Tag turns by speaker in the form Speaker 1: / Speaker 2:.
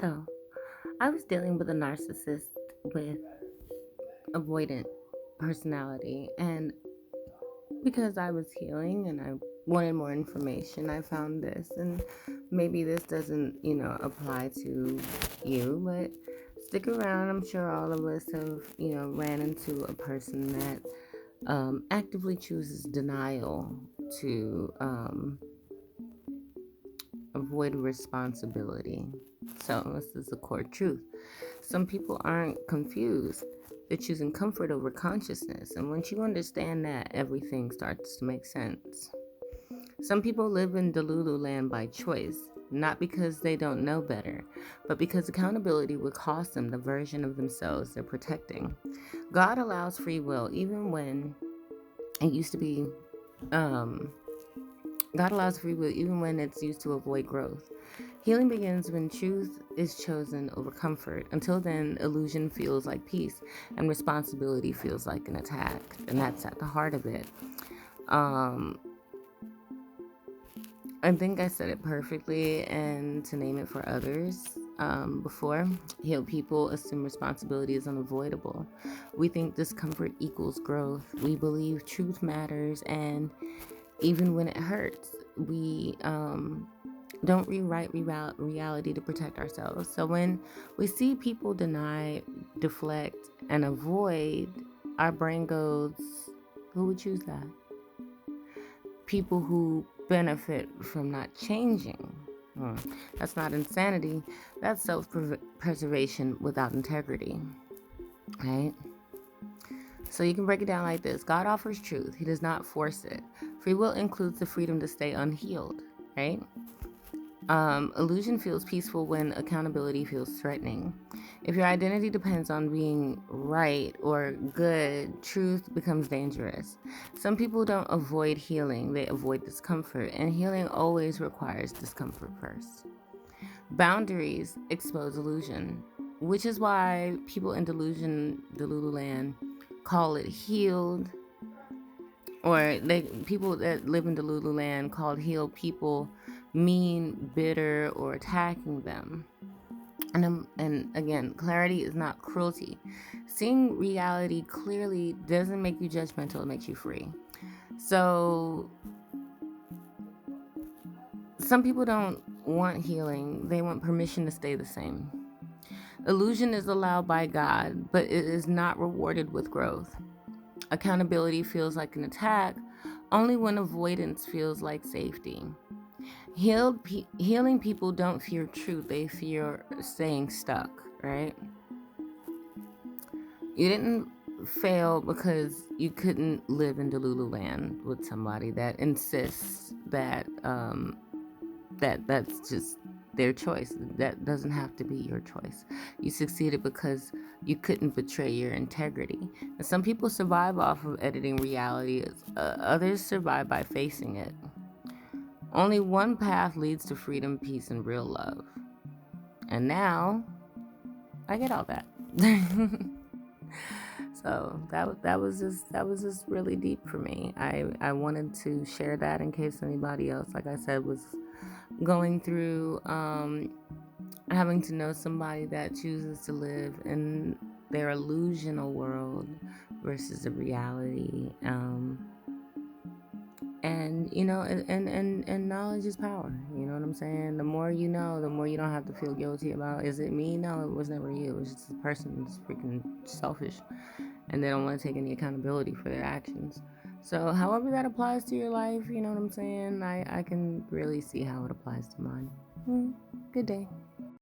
Speaker 1: So, I was dealing with a narcissist with avoidant personality, and because I was healing and I wanted more information, I found this. And maybe this doesn't, apply to you, but stick around. I'm sure all of us have, ran into a person that actively chooses denial to avoid responsibility. So, this is the core truth. Some people aren't confused. They're choosing comfort over consciousness. And once you understand that, everything starts to make sense. Some people live in Delulu land by choice, not because they don't know better, but because accountability would cost them the version of themselves they're protecting. God allows free will even when it used to be God allows free will even when it's used to avoid growth. Healing begins when truth is chosen over comfort. Until then, illusion feels like peace and responsibility feels like an attack. And that's at the heart of it. I think I said it perfectly, and to name it for others before. Healed people assume responsibility is unavoidable. We think discomfort equals growth. We believe truth matters, and even when it hurts, we don't rewrite reality to protect ourselves. So when we see people deny, deflect, and avoid, our brain goes, who would choose that? People who benefit from not changing. That's not insanity. That's self-preservation without integrity, right? So you can break it down like this. God offers truth. He does not force it. Free will includes the freedom to stay unhealed, right? Illusion feels peaceful when accountability feels threatening. If your identity depends on being right or good, truth becomes dangerous. Some people don't avoid healing, they avoid discomfort, and healing always requires discomfort first. Boundaries expose illusion, which is why people in Delulu land call it healed, or people that live in Delulu land called healed people mean, bitter, or attacking them. And again, clarity is not cruelty. Seeing reality clearly doesn't make you judgmental, it makes you free. So some people don't want healing, they want permission to stay the same. Illusion is allowed by God, but it is not rewarded with growth. Accountability feels like an attack only when avoidance feels like safety. Healing people don't fear truth, they fear staying stuck, right? You didn't fail because you couldn't live in Delulu land with somebody that insists that that's just their choice. That doesn't have to be your choice. You succeeded because you couldn't betray your integrity. And some people survive off of editing reality, others survive by facing it. Only one path leads to freedom, peace, and real love. And now, I get all that. So that was just really deep for me. I wanted to share that in case anybody else, like I said, was going through having to know somebody that chooses to live in their illusional world versus the reality. And and knowledge is power. You know what I'm saying? The more you know, the more you don't have to feel guilty about, is it me? No, it was never you. It was just a person that's freaking selfish, and they don't want to take any accountability for their actions. So however that applies to your life, you know what I'm saying? I can really see how it applies to mine. Good day.